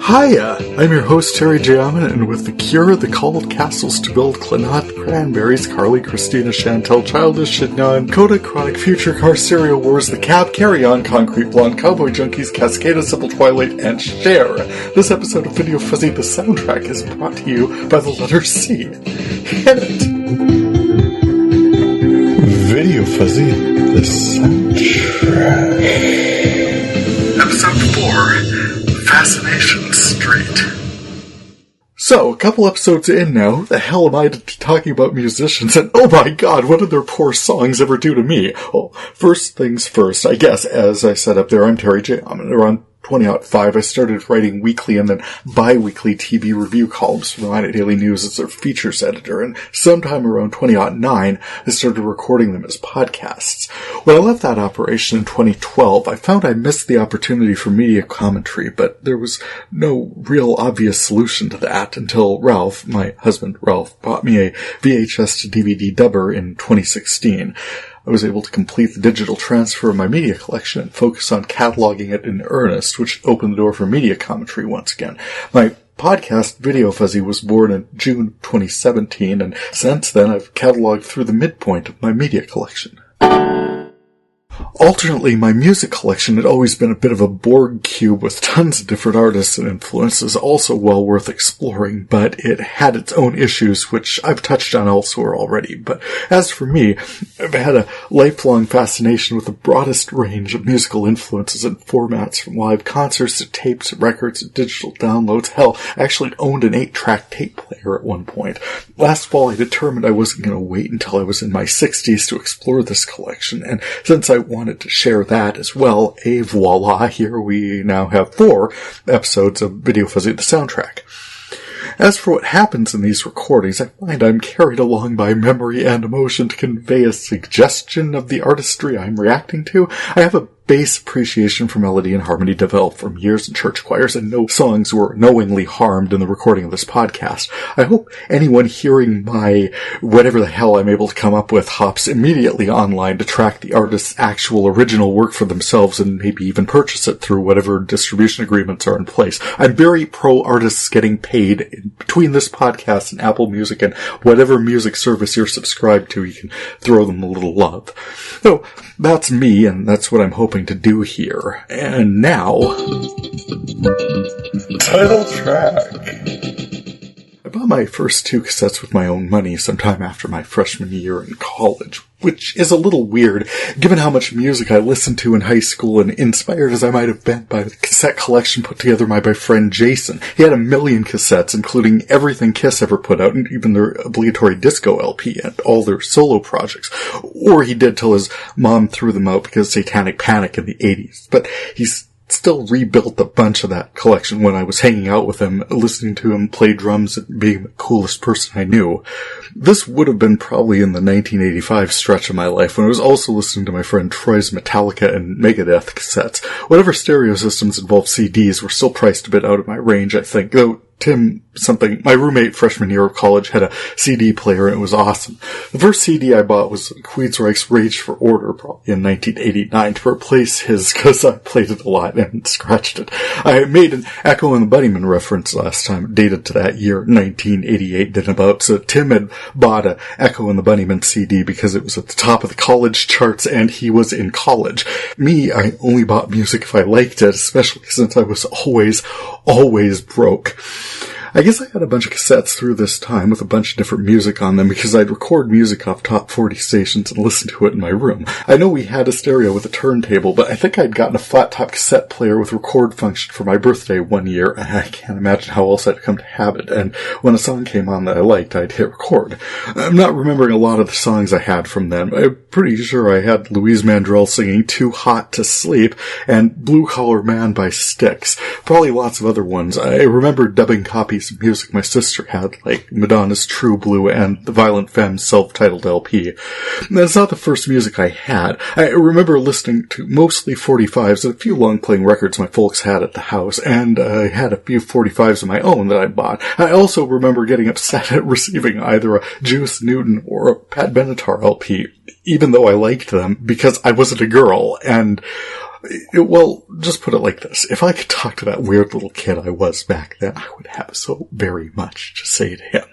Hiya! I'm your host, Terry J. Aman, and with the cure, the called castles to build Clannad, Cranberries, Carly, Christina, Chantel, Childish, Shidnan, Coda, Chronic, Future, Car, Serial Wars, The Cab, Carry On, Concrete Blonde, Cowboy Junkies, Cascada, Simple Twilight, and Share. This episode of VideoFuzzy the Soundtrack is brought to you by the letter C. Hit it! VideoFuzzy the Soundtrack. Episode 4, Fascination Street. So, a couple episodes in now, who the hell am I talking about musicians, and oh my god, what did their poor songs ever do to me? Well, first things first, I guess, as I said up there, I'm Terry J. Aman. Around 2005, I started writing weekly and then bi-weekly TV review columns for the Minute Daily News as their features editor, and sometime around 2009, I started recording them as podcasts. When I left that operation in 2012, I found I missed the opportunity for media commentary, but there was no real obvious solution to that until Ralph, my husband Ralph, bought me a VHS to DVD dubber in 2016. I was able to complete the digital transfer of my media collection and focus on cataloging it in earnest, which opened the door for media commentary once again. My podcast, VideoFuzzy, was born in June 2017, and since then I've cataloged through the midpoint of my media collection. Alternately, my music collection had always been a bit of a Borg cube with tons of different artists and influences, also well worth exploring, but it had its own issues, which I've touched on elsewhere already. But as for me, I've had a lifelong fascination with the broadest range of musical influences and formats, from live concerts to tapes, records, and digital downloads. Hell, I actually owned an 8-track tape player at one point. Last fall, I determined I wasn't going to wait until I was in my 60s to explore this collection, and since I wanted to share that as well, voila, here we now have 4 episodes of VideoFuzzy the Soundtrack. As for what happens in these recordings, I find I'm carried along by memory and emotion to convey a suggestion of the artistry I'm reacting to. I have a base appreciation for melody and harmony developed from years in church choirs, and no songs were knowingly harmed in the recording of this podcast. I hope anyone hearing my whatever the hell I'm able to come up with hops immediately online to track the artist's actual original work for themselves and maybe even purchase it through whatever distribution agreements are in place. I'm very pro artists getting paid. In between this podcast and Apple Music and whatever music service you're subscribed to, you can throw them a little love. So, that's me, and that's what I'm hoping to do here. And now, title track. I bought my first 2 cassettes with my own money sometime after my freshman year in college, which is a little weird, given how much music I listened to in high school, and inspired as I might have been by the cassette collection put together by my friend Jason. He had 1 million cassettes, including everything Kiss ever put out, and even their obligatory disco LP and all their solo projects. Or he did till his mom threw them out because of Satanic Panic in the 80s. But he's still rebuilt a bunch of that collection when I was hanging out with him, listening to him play drums and being the coolest person I knew. This would have been probably in the 1985 stretch of my life when I was also listening to my friend Troy's Metallica and Megadeth cassettes. Whatever stereo systems involved CDs were still priced a bit out of my range, I think, though my roommate freshman year of college had a CD player and it was awesome. The first CD I bought was Queensryche's Rage for Order, probably in 1989, to replace his, because I played it a lot and scratched it. I made an Echo and the Bunnymen reference last time, dated to that year, 1988, then about, so Tim had bought a Echo and the Bunnymen CD because it was at the top of the college charts and he was in college. Me, I only bought music if I liked it, especially since I was always broke. I guess I had a bunch of cassettes through this time with a bunch of different music on them because I'd record music off top 40 stations and listen to it in my room. I know we had a stereo with a turntable, but I think I'd gotten a flat top cassette player with record function for my birthday one year. I can't imagine how else I'd come to have it, and when a song came on that I liked, I'd hit record. I'm not remembering a lot of the songs I had from then. I'm pretty sure I had Louise Mandrell singing Too Hot to Sleep and Blue Collar Man by Styx. Probably lots of other ones. I remember dubbing copies of music my sister had, like Madonna's True Blue and the Violent Femmes self-titled LP. That's not the first music I had. I remember listening to mostly 45s and a few long-playing records my folks had at the house, and I had a few 45s of my own that I bought. I also remember getting upset at receiving either a Juice Newton or a Pat Benatar LP, even though I liked them, because I wasn't a girl, and Well, just put it like this. If I could talk to that weird little kid I was back then, I would have so very much to say to him.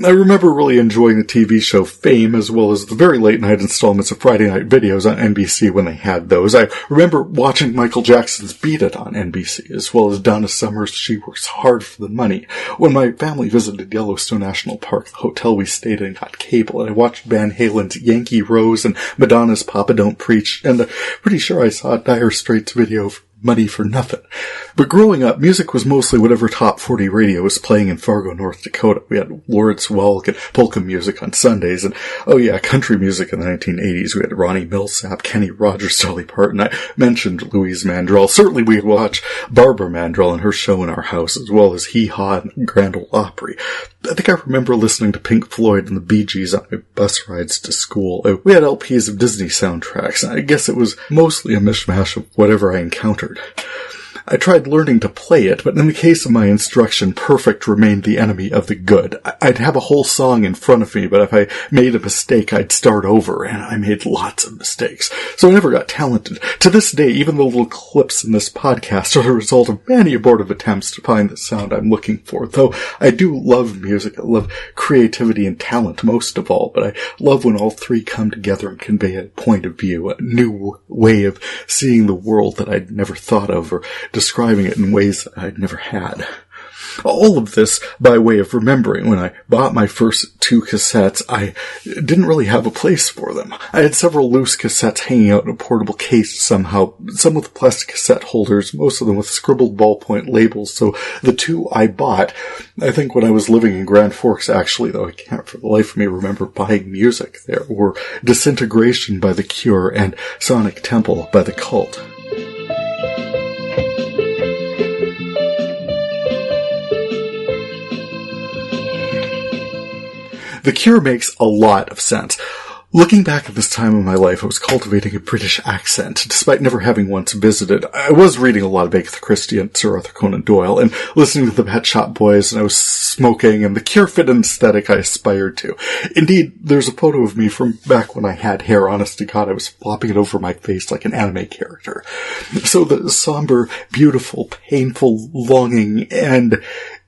I remember really enjoying the TV show Fame, as well as the very late-night installments of Friday Night Videos on NBC when they had those. I remember watching Michael Jackson's Beat It on NBC, as well as Donna Summer's She Works Hard for the Money. When my family visited Yellowstone National Park, the hotel we stayed in got cable, and I watched Van Halen's Yankee Rose and Madonna's Papa Don't Preach, and I'm pretty sure I saw Dire Straits' video of Money for Nothing. But growing up, music was mostly whatever top 40 radio was playing in Fargo, North Dakota. We had Lawrence Welk and polka music on Sundays, and country music in the 1980s. We had Ronnie Millsap, Kenny Rogers, Dolly Parton. I mentioned Louise Mandrell. Certainly we'd watch Barbara Mandrell and her show in our house, as well as Hee Haw and Grand Ole Opry. I think I remember listening to Pink Floyd and the Bee Gees on my bus rides to school. We had LPs of Disney soundtracks, and I guess it was mostly a mishmash of whatever I encountered. I tried learning to play it, but in the case of my instruction, perfect remained the enemy of the good. I'd have a whole song in front of me, but if I made a mistake, I'd start over, and I made lots of mistakes. So I never got talented. To this day, even the little clips in this podcast are the result of many abortive attempts to find the sound I'm looking for. Though I do love music, I love creativity and talent most of all, but I love when all three come together and convey a point of view, a new way of seeing the world that I'd never thought of, or describing it in ways that I'd never had. All of this by way of remembering when I bought my first 2 cassettes, I didn't really have a place for them. I had several loose cassettes hanging out in a portable case somehow, some with plastic cassette holders, most of them with scribbled ballpoint labels, so the 2 I bought, I think when I was living in Grand Forks actually, though I can't for the life of me remember buying music there, were Disintegration by The Cure and Sonic Temple by The Cult. The Cure makes a lot of sense. Looking back at this time in my life, I was cultivating a British accent, despite never having once visited. I was reading a lot of Agatha Christie and Sir Arthur Conan Doyle, and listening to the Pet Shop Boys, and I was smoking, and the Cure fit an aesthetic I aspired to. Indeed, there's a photo of me from back when I had hair. Honest to God, I was flopping it over my face like an anime character. So the somber, beautiful, painful, longing, and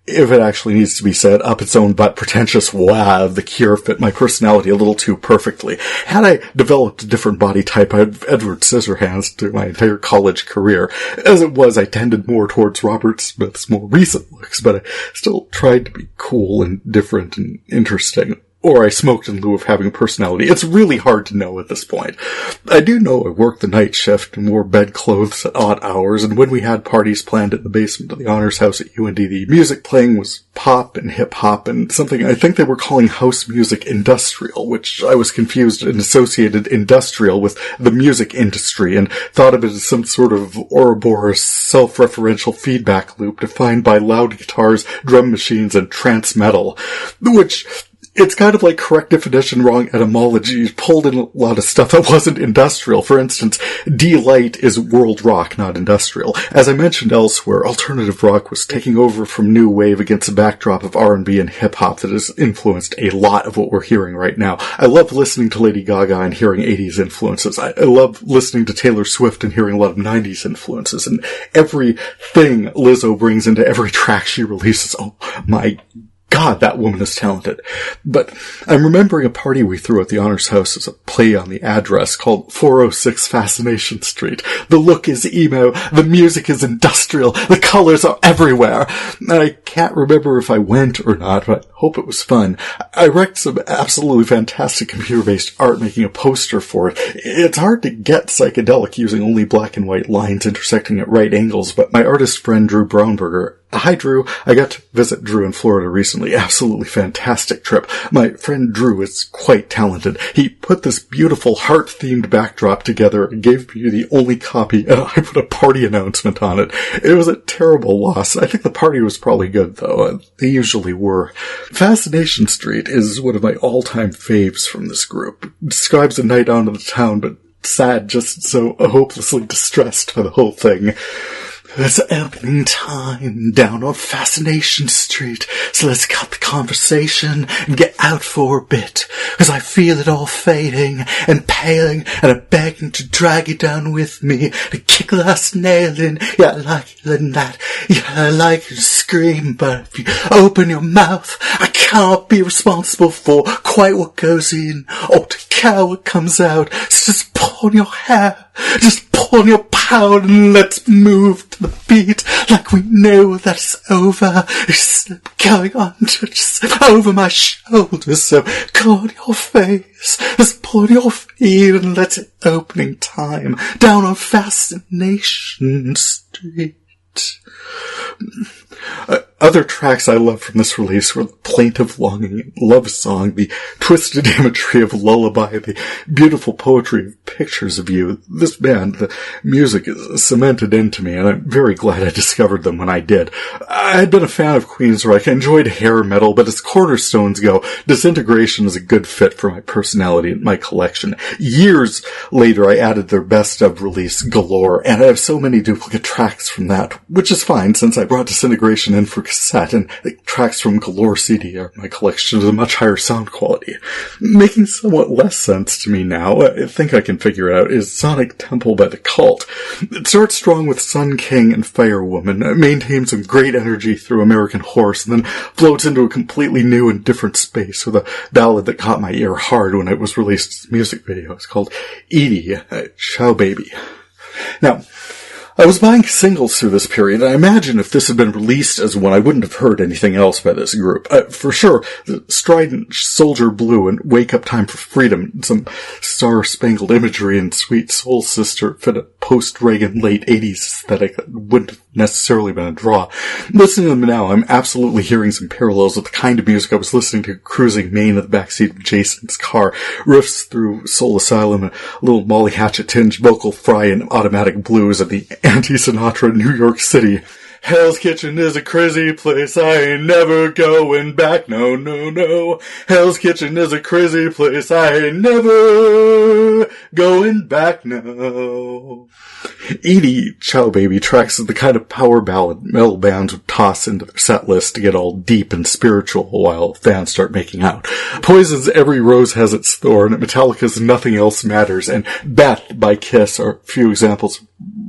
if it actually needs to be said, up its own butt pretentious wow, The Cure fit my personality a little too perfectly. Had I developed a different body type, I'd have Edward Scissorhands through my entire college career. As it was, I tended more towards Robert Smith's more recent looks, but I still tried to be cool and different and interesting. Or I smoked in lieu of having a personality. It's really hard to know at this point. I do know I worked the night shift and wore bedclothes at odd hours, and when we had parties planned in the basement of the honors house at UND, the music playing was pop and hip-hop and something I think they were calling house music industrial, which I was confused and associated industrial with the music industry and thought of it as some sort of Ouroboros self-referential feedback loop defined by loud guitars, drum machines, and trance metal, which it's kind of like correct definition, wrong etymology. You pulled in a lot of stuff that wasn't industrial. For instance, D-Light is world rock, not industrial. As I mentioned elsewhere, alternative rock was taking over from new wave against a backdrop of R&B and hip-hop that has influenced a lot of what we're hearing right now. I love listening to Lady Gaga and hearing 80s influences. I love listening to Taylor Swift and hearing a lot of 90s influences. And everything Lizzo brings into every track she releases, oh my God, that woman is talented. But I'm remembering a party we threw at the Honors House as a play on the address called 406 Fascination Street. The look is emo, the music is industrial, the colors are everywhere. I can't remember if I went or not, but I hope it was fun. I wrecked some absolutely fantastic computer-based art making a poster for it. It's hard to get psychedelic using only black and white lines intersecting at right angles, but my artist friend Drew Braunberger. Hi, Drew. I got to visit Drew in Florida recently. Absolutely fantastic trip. My friend Drew is quite talented. He put this beautiful heart-themed backdrop together and gave me the only copy, and I put a party announcement on it. It was a terrible loss. I think the party was probably good, though. They usually were. Fascination Street is one of my all-time faves from this group. It describes a night out of the town, but sad, just so hopelessly distressed by the whole thing. It's opening time down on Fascination Street, so let's cut the conversation and get out for a bit, 'cause I feel it all fading and paling, and I'm begging to drag you down with me, to kick the last nail in. Yeah, I like you in that. Yeah, I like you to scream, but if you open your mouth, I can't be responsible for quite what goes in, or to care what comes out. So just pull on your hair, just pull on your power, and let's move to the beat like we know that it's over. It's going on just over my shoulders, so go on your face, just pull on your feet, and let's it opening time down on Fascination Street. Other tracks I love from this release were the plaintive longing love song, the twisted imagery of lullaby, the beautiful poetry of pictures of you. This band, the music is cemented into me, and I'm very glad I discovered them when I did. I had been a fan of Queensryche. I enjoyed hair metal, but as cornerstones go, Disintegration is a good fit for my personality and my collection. Years later, I added their best of release, Galore, and I have so many duplicate tracks from that, which is fine since I brought Disintegration in for cassette, and the tracks from Galore CD are my collection of a much higher sound quality. Making somewhat less sense to me now, I think I can figure it out, is Sonic Temple by The Cult. It starts strong with Sun King and Fire Woman, maintains some great energy through American Horse, and then floats into a completely new and different space with a ballad that caught my ear hard when it was released as a music video. It's called Edie, Ciao Baby. Now, I was buying singles through this period, and I imagine if this had been released as one, I wouldn't have heard anything else by this group. For sure, the strident Soldier Blue and Wake Up Time for Freedom, some star-spangled imagery and Sweet Soul Sister fit a post-Reagan late 80s aesthetic that wouldn't have necessarily been a draw. Listening to them now, I'm absolutely hearing some parallels with the kind of music I was listening to cruising Maine in the backseat of Jason's car. Riffs through Soul Asylum, a little Molly Hatchet-tinged vocal fry and automatic blues of the anti-Sinatra New York City. Hell's Kitchen is a crazy place, I ain't never going back, no, no, no. Hell's Kitchen is a crazy place, I ain't never going back, no. Edie, Ciao Baby tracks is the kind of power ballad metal bands would toss into their set list to get all deep and spiritual while fans start making out. Poison's Every Rose Has Its Thorn, Metallica's Nothing Else Matters, and Beth by Kiss are a few examples.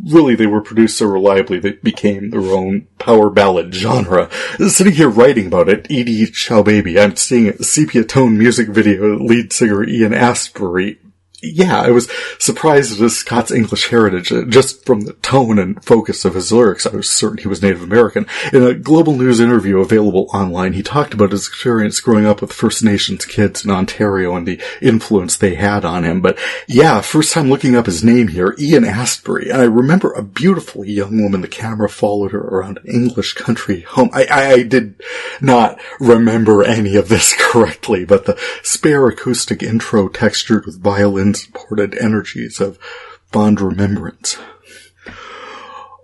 Really, they were produced so reliably they became their own power ballad genre. Sitting here writing about it, Edie, Ciao Baby, I'm seeing a sepia-tone music video, lead singer Ian Astbury. Yeah, I was surprised at his Scots English heritage. Just from the tone and focus of his lyrics, I was certain he was Native American. In a Global News interview available online, he talked about his experience growing up with First Nations kids in Ontario and the influence they had on him. But yeah, first time looking up his name here, Ian Astbury, and I remember a beautiful young woman. The camera followed her around an English country home. I did not remember any of this correctly, but the spare acoustic intro textured with violins supported energies of fond remembrance.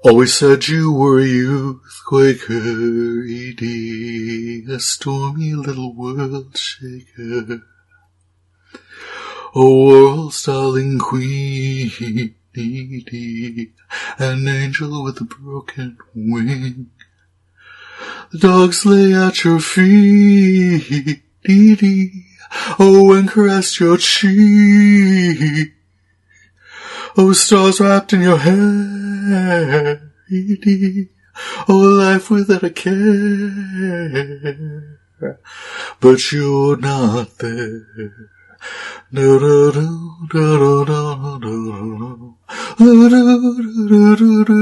Always said you were a youth quaker, Edie, a stormy little world shaker, a world-stalling queen, Edie, an angel with a broken wing. The dogs lay at your feet, Edie, oh, and caressed your cheek. Oh, stars wrapped in your hair, Edie. Oh, life without a care. But you're not there. Do do do do do do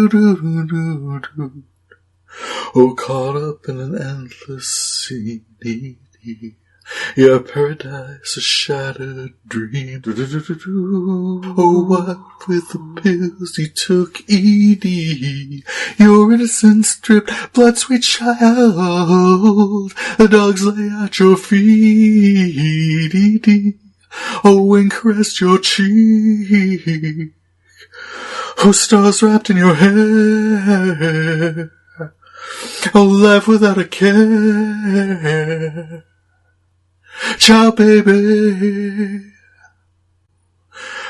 do do. Oh, caught up in an endless sea, Edie. Your paradise, a shattered dream. Oh, what with the pills you took, Edie? Your innocence stripped, blood sweet child. The dogs lay at your feet, Edie. Oh, and caressed your cheek. Oh, stars wrapped in your hair. Oh, life without a care. Ciao, baby.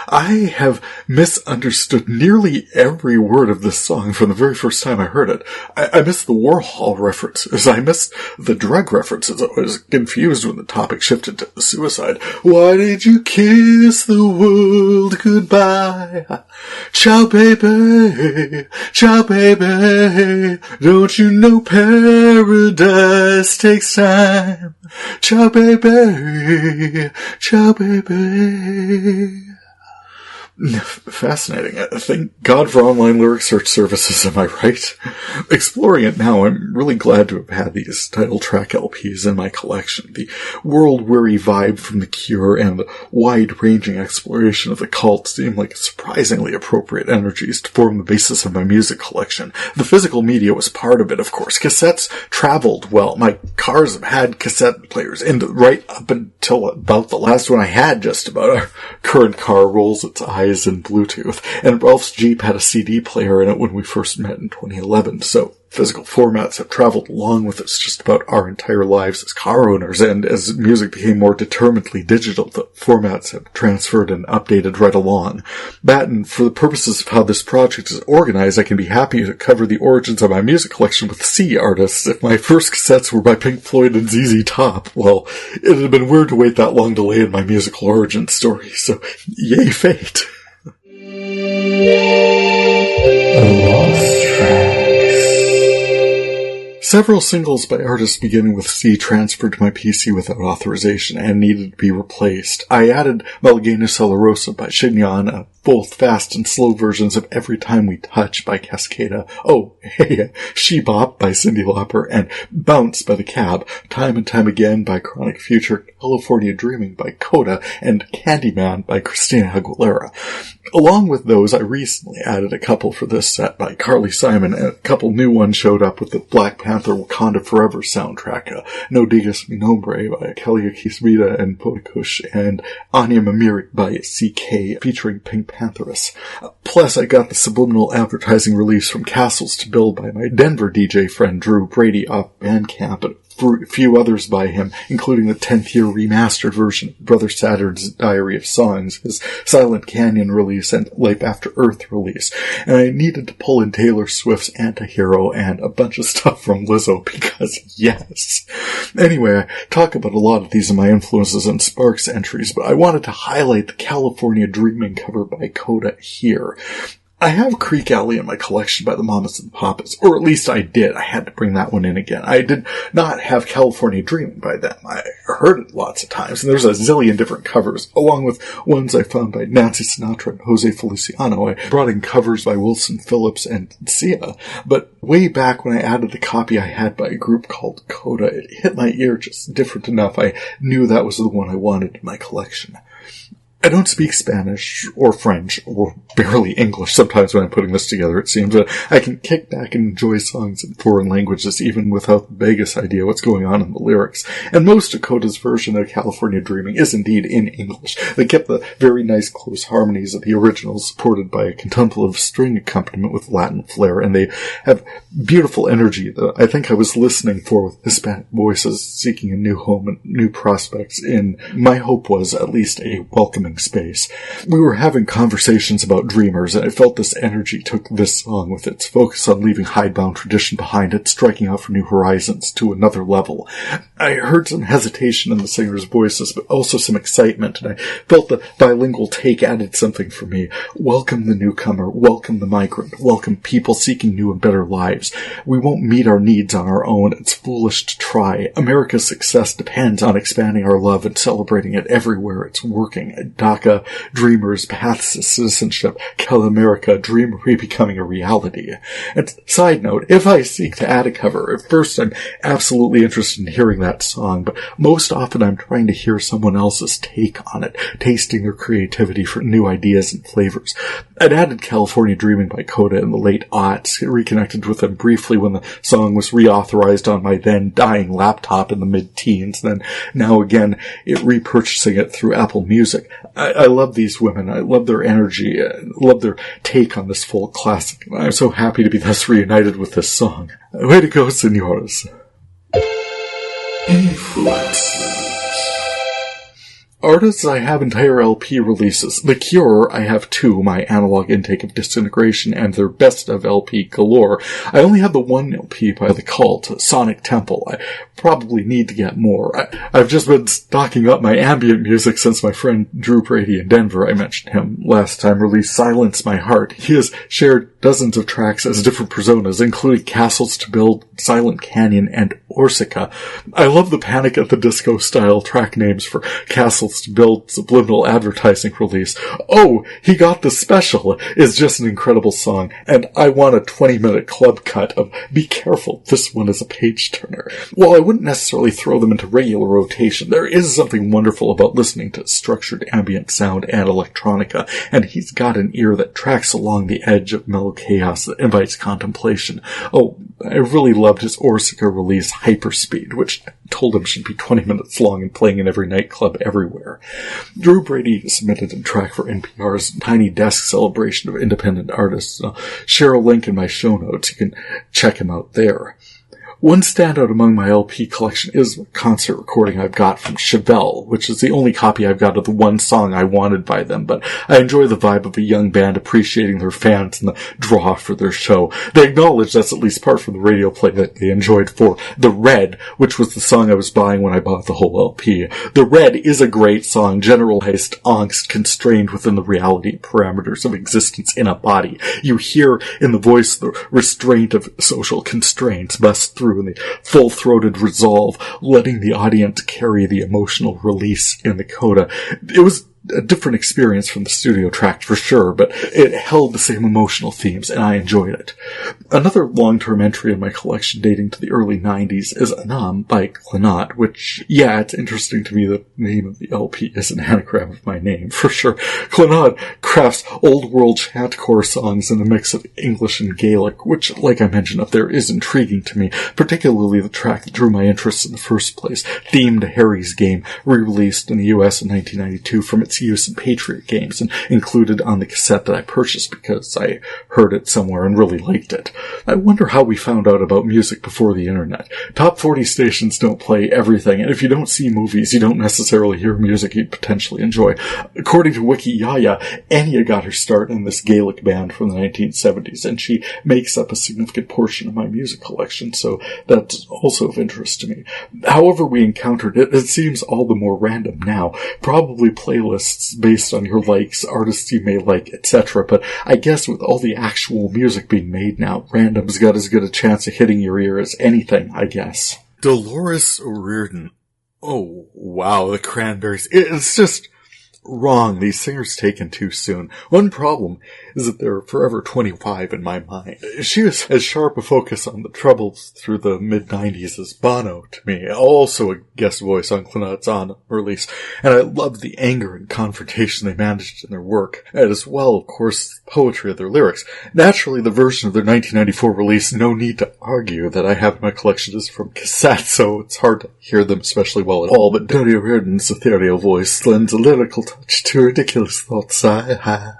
I have misunderstood nearly every word of this song from the very first time I heard it. I missed the Warhol references. I missed the drug references. I was confused when the topic shifted to suicide. Why did you kiss the world goodbye? Ciao, baby. Ciao, baby. Don't you know paradise takes time? Ciao, baby. Ciao, baby. Fascinating. Thank God for online lyric search services, am I right? Exploring it now, I'm really glad to have had these title track LPs in my collection. The world-weary vibe from The Cure and the wide-ranging exploration of the cult seem like surprisingly appropriate energies to form the basis of my music collection. The physical media was part of it, of course. Cassettes traveled well. My cars have had cassette players right up until about the last one I had, just about. Our current car rolls its eyes in Bluetooth, and Ralph's Jeep had a CD player in it when we first met in 2011, so physical formats have traveled along with us just about our entire lives as car owners, and as music became more determinedly digital, the formats have transferred and updated right along. That, and for the purposes of how this project is organized, I can be happy to cover the origins of my music collection with C artists. If my first cassettes were by Pink Floyd and ZZ Top, well, it'd have been weird to wait that long to lay in my musical origin story, so yay fate. A lost track. Several singles by artists beginning with C transferred to my PC without authorization and needed to be replaced. I added Malagena Solarosa by Shinyan, both fast and slow versions of Every Time We Touch by Cascada, Oh, Hey, She Bop by Cyndi Lauper, and Bounce by The Cab, Time and Time Again by Chronic Future, California Dreaming by Coda, and Candyman by Christina Aguilera. Along with those, I recently added a couple for this set by Carly Simon, and a couple new ones showed up with the Black Panther Wakanda Forever soundtrack, No Digas Mi Nombre by Kelly Akismida and Podikush, and Anya Mamiri by CK featuring Pink Pantheress. Plus, I got the subliminal advertising release from Castles to Build by my Denver DJ friend Drew Brady off Bandcamp, and a few others by him, including the 10th year remastered version of Brother Saturn's Diary of Songs, his Silent Canyon release, and Life After Earth release. And I needed to pull in Taylor Swift's Antihero and a bunch of stuff from Lizzo because yes. Anyway, I talk about a lot of these in my influences and Sparks entries, but I wanted to highlight the California Dreaming cover by Coda here. I have Creek Alley in my collection by the Mamas and Papas, or at least I did. I had to bring that one in again. I did not have California Dreaming by them. I heard it lots of times, and there's a zillion different covers, along with ones I found by Nancy Sinatra and Jose Feliciano. I brought in covers by Wilson Phillips and Sia, but way back when I added the copy I had by a group called Coda, it hit my ear just different enough. I knew that was the one I wanted in my collection. I don't speak Spanish or French or barely English sometimes when I'm putting this together, it seems, but I can kick back and enjoy songs in foreign languages even without the vaguest idea what's going on in the lyrics. And most of Coda's version of California Dreaming is indeed in English. They kept the very nice close harmonies of the original supported by a contemplative string accompaniment with Latin flair, and they have beautiful energy that I think I was listening for with Hispanic voices seeking a new home and new prospects in, my hope was, at least a welcoming space. We were having conversations about dreamers, and I felt this energy took this song with its focus on leaving hidebound tradition behind it, striking out for new horizons to another level. I heard some hesitation in the singer's voices, but also some excitement, and I felt the bilingual take added something for me. Welcome the newcomer, welcome the migrant, welcome people seeking new and better lives. We won't meet our needs on our own. It's foolish to try. America's success depends on expanding our love and celebrating it everywhere it's working. DACA, dreamers, paths to citizenship, Cal America, dreamery becoming a reality. And side note, if I seek to add a cover, at first I'm absolutely interested in hearing that song, but most often I'm trying to hear someone else's take on it, tasting their creativity for new ideas and flavors. I'd added California Dreaming by Coda in the late aughts, reconnected with them briefly when the song was reauthorized on my then dying laptop in the mid-teens, then now again repurchasing it through Apple Music. I love these women. I love their energy. I love their take on this folk classic. I'm so happy to be thus reunited with this song. Way to go, senores. Influences. Artists, I have entire LP releases. The Cure, I have 2, my analog intake of Disintegration and their best of LP galore. I only have the 1 LP by The Cult, Sonic Temple. I probably need to get more. I've just been stocking up my ambient music since my friend Drew Brady in Denver, I mentioned him last time, released Silence My Heart. He has shared dozens of tracks as different personas, including Castles to Build, Silent Canyon, and Orsica. I love the Panic at the Disco style track names for Castles to Build subliminal advertising release. Oh, He Got the Special is just an incredible song, and I want a 20-minute club cut of Be Careful, This One is a Page Turner. While I wouldn't necessarily throw them into regular rotation, there is something wonderful about listening to structured ambient sound and electronica, and he's got an ear that tracks along the edge of mellow chaos that invites contemplation. Oh, I really loved his Orsica release, Hyperspeed, which I told him should be 20 minutes long and playing in every nightclub everywhere. Drew Brady submitted a track for NPR's Tiny Desk celebration of independent artists. I'll share a link in my show notes. You can check him out there. One standout among my LP collection is a concert recording I've got from Chevelle, which is the only copy I've got of the one song I wanted by them, but I enjoy the vibe of a young band appreciating their fans and the draw for their show. They acknowledge that's at least part from the radio play that they enjoyed for The Red, which was the song I was buying when I bought the whole LP. The Red is a great song, generalized angst constrained within the reality parameters of existence in a body. You hear in the voice the restraint of social constraints bust through and the full-throated resolve, letting the audience carry the emotional release in the coda. It was a different experience from the studio track for sure, but it held the same emotional themes, and I enjoyed it. Another long-term entry in my collection dating to the early 90s is Anam by Clannad, which, yeah, it's interesting to me that the name of the LP is an anagram of my name, for sure. Clannad crafts old-world chantcore songs in a mix of English and Gaelic, which, like I mentioned up there, is intriguing to me, particularly the track that drew my interest in the first place, Theme to Harry's Game, re-released in the US in 1992 from its use in Patriot games and included on the cassette that I purchased because I heard it somewhere and really liked it. I wonder how we found out about music before the internet. Top 40 stations don't play everything, and if you don't see movies, you don't necessarily hear music you'd potentially enjoy. According to Wiki Hiya, Enya got her start in this Gaelic band from the 1970s, and she makes up a significant portion of my music collection, so that's also of interest to me. However we encountered it, it seems all the more random now. Probably playlists based on your likes, artists you may like, etc. But I guess with all the actual music being made now, random's got as good a chance of hitting your ear as anything, I guess. Dolores O'Riordan. Oh, wow, the Cranberries. It's just wrong. These singers taken too soon. One problem is that they're forever 25 in my mind. She was as sharp a focus on the troubles through the mid-90s as Bono to me, also a guest voice on Clannad's On release, and I loved the anger and confrontation they managed in their work, and as well, of course, the poetry of their lyrics. Naturally, the version of their 1994 release, no need to argue, that I have in my collection is from cassette, so it's hard to hear them especially well at all, but Dodie O'Riordan's ethereal voice lends a lyrical touch to ridiculous thoughts I have.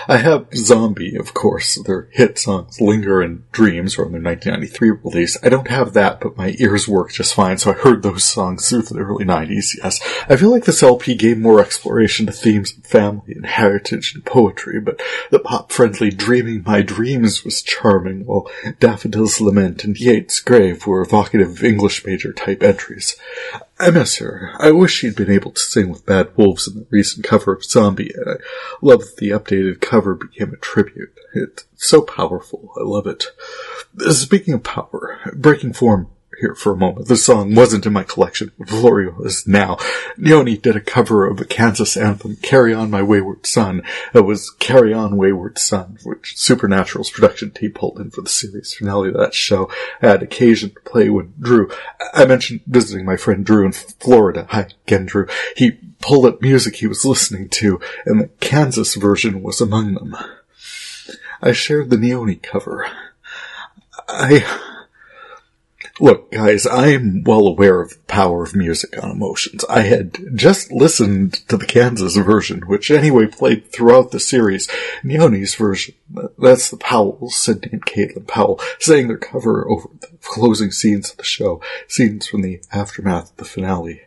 I have Zombie, of course, their hit songs Linger and Dreams from their 1993 release. I don't have that, but my ears work just fine, so I heard those songs through the early 90s, yes. I feel like this LP gave more exploration to themes of family and heritage and poetry, but the pop-friendly Dreaming My Dreams was charming, while Daffodil's Lament and Yeats' Grave were evocative English major-type entries. I miss her. I wish she'd been able to sing with Bad Wolves in the recent cover of Zombie, and I love that the updated cover became a tribute. It's so powerful. I love it. Speaking of power, breaking form here for a moment. The song wasn't in my collection, but Florio is now. Neoni did a cover of the Kansas anthem, Carry On My Wayward Son. It was Carry On Wayward Son, which Supernatural's production team pulled in for the series finale of that show. I had occasion to play when Drew, I mentioned visiting my friend Drew in Florida. Hi again, Drew. He pulled up music he was listening to, and the Kansas version was among them. I shared the Neoni cover. Look, guys, I'm well aware of the power of music on emotions. I had just listened to the Kansas version, which anyway played throughout the series. Neoni's version, that's the Powells, Sydney and Caitlin Powell, saying their cover over the closing scenes of the show, scenes from the aftermath of the finale.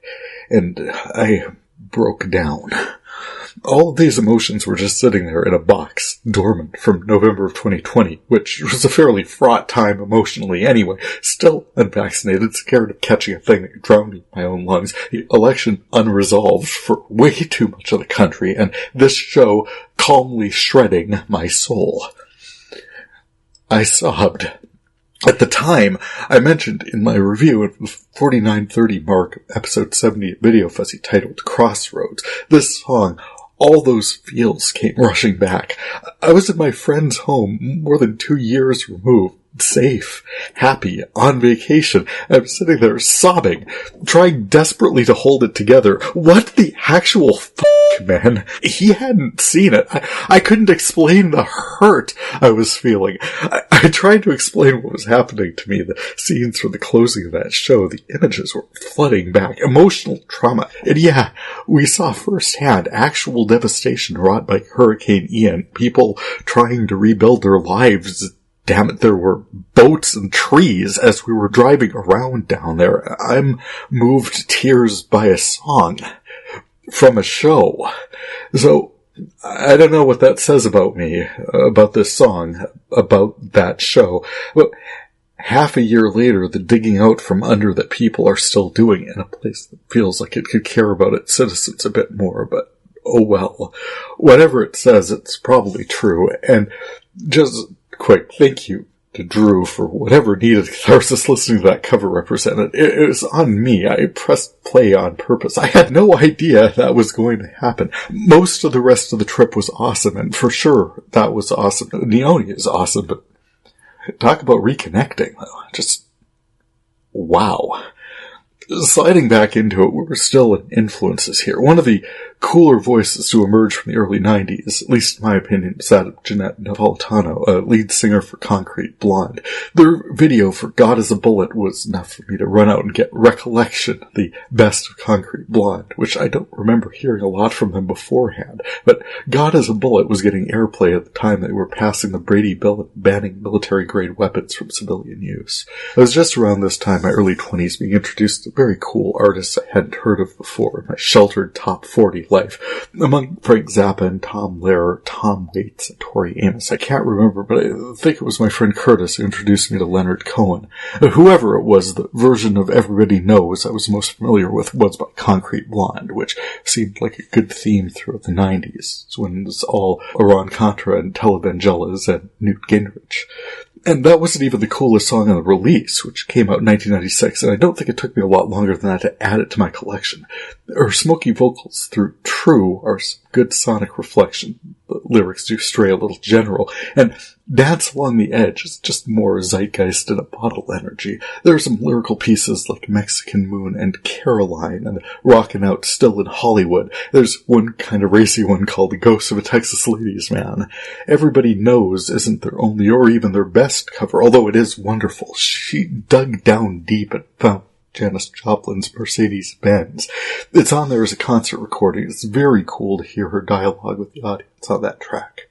And I broke down. All of these emotions were just sitting there in a box, dormant from November of 2020, which was a fairly fraught time emotionally anyway. Still unvaccinated, scared of catching a thing that drowned me in my own lungs, the election unresolved for way too much of the country, and this show calmly shredding my soul. I sobbed. At the time, I mentioned in my review of the 4930 mark of episode 70 of VideoFuzzy titled Crossroads, this song, all those feels came rushing back. I was in my friend's home more than 2 years removed, safe, happy, on vacation. I'm sitting there sobbing, trying desperately to hold it together. What the actual man? He hadn't seen it. I couldn't explain the hurt I was feeling. I tried to explain what was happening to me. The scenes from the closing of that show, the images were flooding back. Emotional trauma. And yeah, we saw firsthand actual devastation wrought by Hurricane Ian. People trying to rebuild their lives. Damn it, there were boats and trees as we were driving around down there. I'm moved to tears by a song from a show. So, I don't know what that says about me, about this song, about that show. But half a year later, the digging out from under that people are still doing in a place that feels like it could care about its citizens a bit more, but oh well. Whatever it says, it's probably true. And just quick thank you to Drew for whatever needed catharsis listening to that cover represented. It was on me. I pressed play on purpose. I had no idea that was going to happen. Most of the rest of the trip was awesome, and for sure that was awesome. Neoni is awesome, but talk about reconnecting. Just, wow. Sliding back into it, we were still in influences here. One of the cooler voices to emerge from the early 90s, at least in my opinion, was that of Jeanette Napolitano, a lead singer for Concrete Blonde. Their video for God is a Bullet was enough for me to run out and get Recollection, the best of Concrete Blonde, which I don't remember hearing a lot from them beforehand. But God is a Bullet was getting airplay at the time they were passing the Brady Bill and banning military-grade weapons from civilian use. It was just around this time, my early 20s, being introduced to very cool artists I hadn't heard of before in my sheltered top 40 life. Among Frank Zappa and Tom Lehrer, Tom Waits, and Tori Amos. I can't remember, but I think it was my friend Curtis who introduced me to Leonard Cohen. Whoever it was, the version of Everybody Knows I was most familiar with was by Concrete Blonde, which seemed like a good theme throughout the 90s, when it was all Iran Contra and televangelas and Newt Gingrich. And that wasn't even the coolest song on the release, which came out in 1996, and I don't think it took me a lot longer than that to add it to my collection. Her smoky vocals through True are some good sonic reflection. The lyrics do stray a little general, and Dance Along the Edge is just more zeitgeist in a bottle energy. There are some lyrical pieces like Mexican Moon and Caroline and Rockin' Out Still in Hollywood. There's one kind of racy one called The Ghost of a Texas Ladies Man. Everybody Knows isn't their only or even their best cover, although it is wonderful. She dug down deep and found Janis Joplin's Mercedes-Benz. It's on there as a concert recording. It's very cool to hear her dialogue with the audience on that track.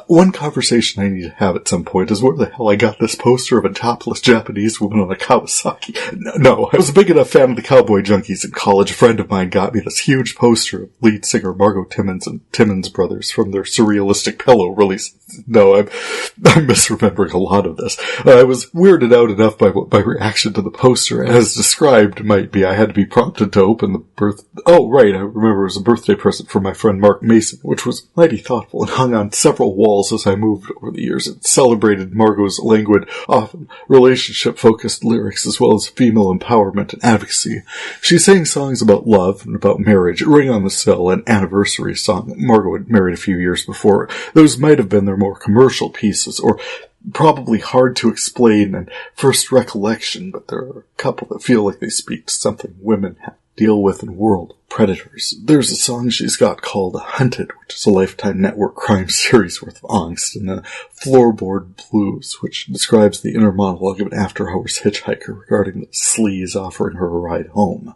One conversation I need to have at some point is where the hell I got this poster of a topless Japanese woman on a Kawasaki. No, I was a big enough fan of the Cowboy Junkies in college. A friend of mine got me this huge poster of lead singer Margot Timmons and Timmons Brothers from their Surrealistic Pillow release. No, I'm misremembering a lot of this. I was weirded out enough by what my reaction to the poster, as described, might be. I had to be prompted to open the Oh, right, I remember it was a birthday present from my friend Mark Mason, which was mighty thoughtful and hung on several walls as I moved over the years. It celebrated Margot's languid, often relationship-focused lyrics as well as female empowerment and advocacy. She sang songs about love and about marriage. Ring on the Sill, an anniversary song. Margot had married a few years before. Those might have been their more commercial pieces, or probably hard to explain and first recollection, but there are a couple that feel like they speak to something women have to deal with in World Predators. There's a song she's got called Hunted, which is a Lifetime Network crime series worth of angst, and then Floorboard Blues, which describes the inner monologue of an after-hours hitchhiker regarding the sleaze offering her a ride home.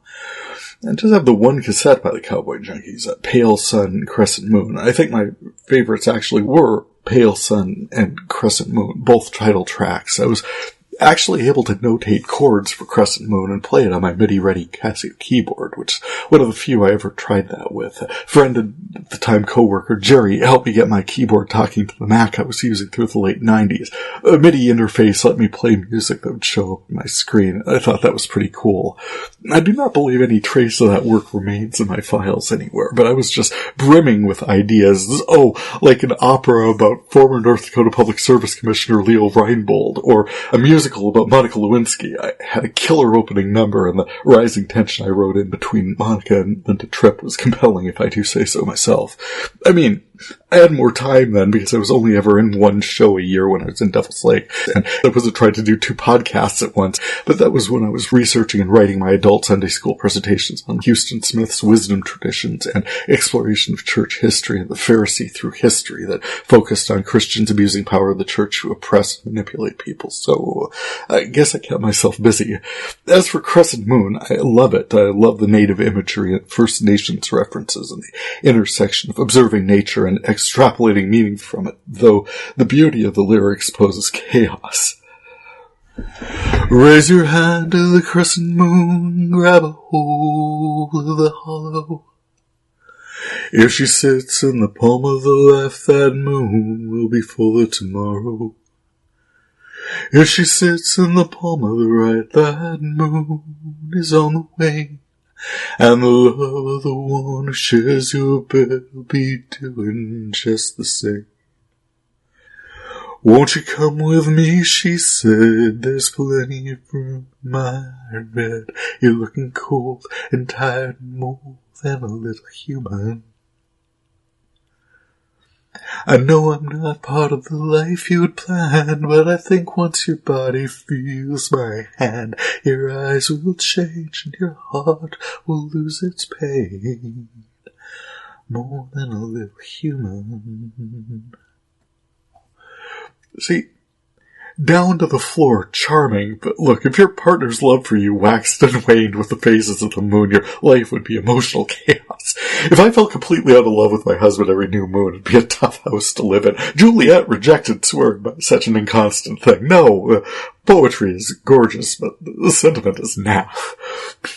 And just have the one cassette by the Cowboy Junkies, Pale Sun and Crescent Moon. I think my favorites actually were Pale Sun and Crescent Moon, both title tracks. I was actually able to notate chords for Crescent Moon and play it on my MIDI-ready Casio keyboard, which is one of the few I ever tried that with. A friend and at the time co-worker, Jerry, helped me get my keyboard talking to the Mac I was using through the late 90s. A MIDI interface let me play music that would show up on my screen. I thought that was pretty cool. I do not believe any trace of that work remains in my files anywhere, but I was just brimming with ideas. Like an opera about former North Dakota Public Service Commissioner Leo Reinbold, or a musical about Monica Lewinsky. I had a killer opening number, and the rising tension I wrote in between Monica and Linda Tripp was compelling, if I do say so myself. I mean, I had more time then because I was only ever in one show a year when I was in Devil's Lake, and I wasn't trying to do 2 podcasts at once, but that was when I was researching and writing my adult Sunday school presentations on Houston Smith's wisdom traditions and exploration of church history and the Pharisee through history that focused on Christians abusing power of the church to oppress and manipulate people, so I guess I kept myself busy. As for Crescent Moon, I love it. I love the native imagery and First Nations references and the intersection of observing nature and extrapolating meaning from it, though the beauty of the lyrics poses chaos. Raise your hand to the crescent moon, grab a hold of the hollow. If she sits in the palm of the left, that moon will be full of tomorrow. If she sits in the palm of the right, that moon is on the wane. And the love of the one who shares your bed will be doing just the same. Won't you come with me, she said, there's plenty of room in my bed. You're looking cold and tired more than a little human. I know I'm not part of the life you had planned, but I think once your body feels my hand, your eyes will change and your heart will lose its pain. More than a little human. See, down to the floor, charming, but look, if your partner's love for you waxed and waned with the phases of the moon, your life would be emotional chaos. If I fell completely out of love with my husband every new moon, it'd be a tough house to live in. Juliet rejected swearing by such an inconstant thing. No, poetry is gorgeous, but the sentiment is naff.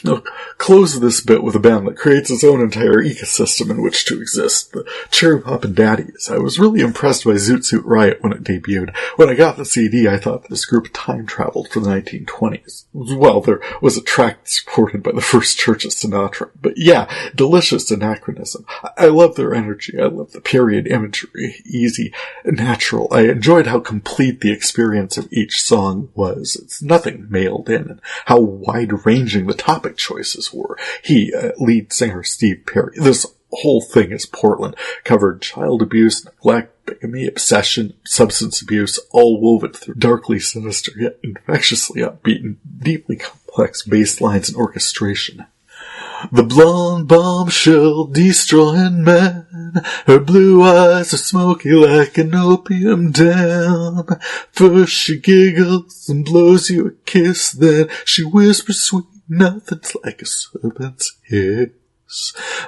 Now, close this bit with a band that creates its own entire ecosystem in which to exist, the Cherry Poppin Daddies. I was really impressed by Zoot Suit Riot when it debuted. When I got the CD, I thought this group time-traveled from the 1920s. Well, there was a track supported by the first Church of Sinatra. But yeah, delicious anachronism. I love their energy. I love the period imagery. Easy, natural. I enjoyed how complete the experience of each song was. It's nothing mailed in, and how wide-ranging the topic choices were. Lead singer Steve Perry, this whole thing is Portland, covered child abuse, neglect, bigamy, obsession, substance abuse, all woven through darkly sinister yet infectiously upbeat and deeply complex bass lines and orchestration. The blonde bombshell destroying man, her blue eyes are smoky like an opium den. First she giggles and blows you a kiss, then she whispers sweet nothings like a serpent's hiss.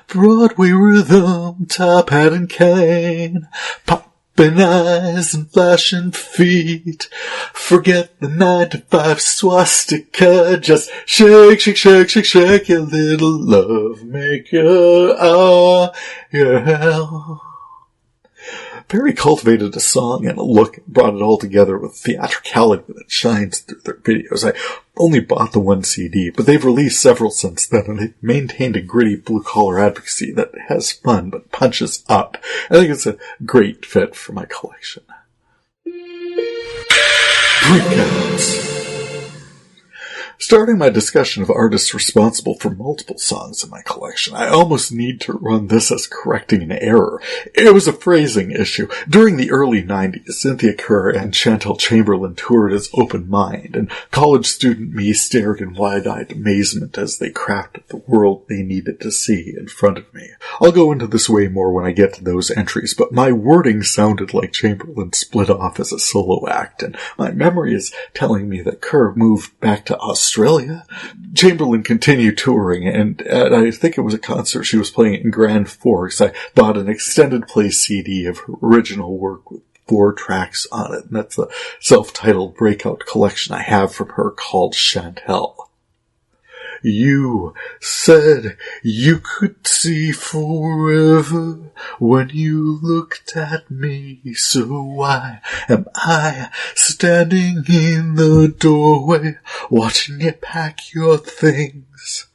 Broadway rhythm, top hat and cane, popping eyes and flashing feet. Forget the 9-to-5 swastika, just shake, shake, shake, shake, shake your little love maker. Yeah. Perry cultivated a song and a look and brought it all together with theatricality that shines through their videos. I only bought the one CD, but they've released several since then, and they've maintained a gritty blue-collar advocacy that has fun but punches up. I think it's a great fit for my collection. Breakouts. Starting my discussion of artists responsible for multiple songs in my collection, I almost need to run this as correcting an error. It was a phrasing issue. During the early 90s, Cynthia Kerr and Chantel Chamberlain toured as Open Mind, and college student me stared in wide-eyed amazement as they crafted the world they needed to see in front of me. I'll go into this way more when I get to those entries, but my wording sounded like Chamberlain split off as a solo act, and my memory is telling me that Kerr moved back to Australia. Chamberlain continued touring, and I think it was a concert she was playing in Grand Forks. I bought an extended play CD of her original work with 4 tracks on it, and that's the self-titled breakout collection I have from her called Chantel. You said you could see forever when you looked at me, so why am I standing in the doorway watching you pack your things?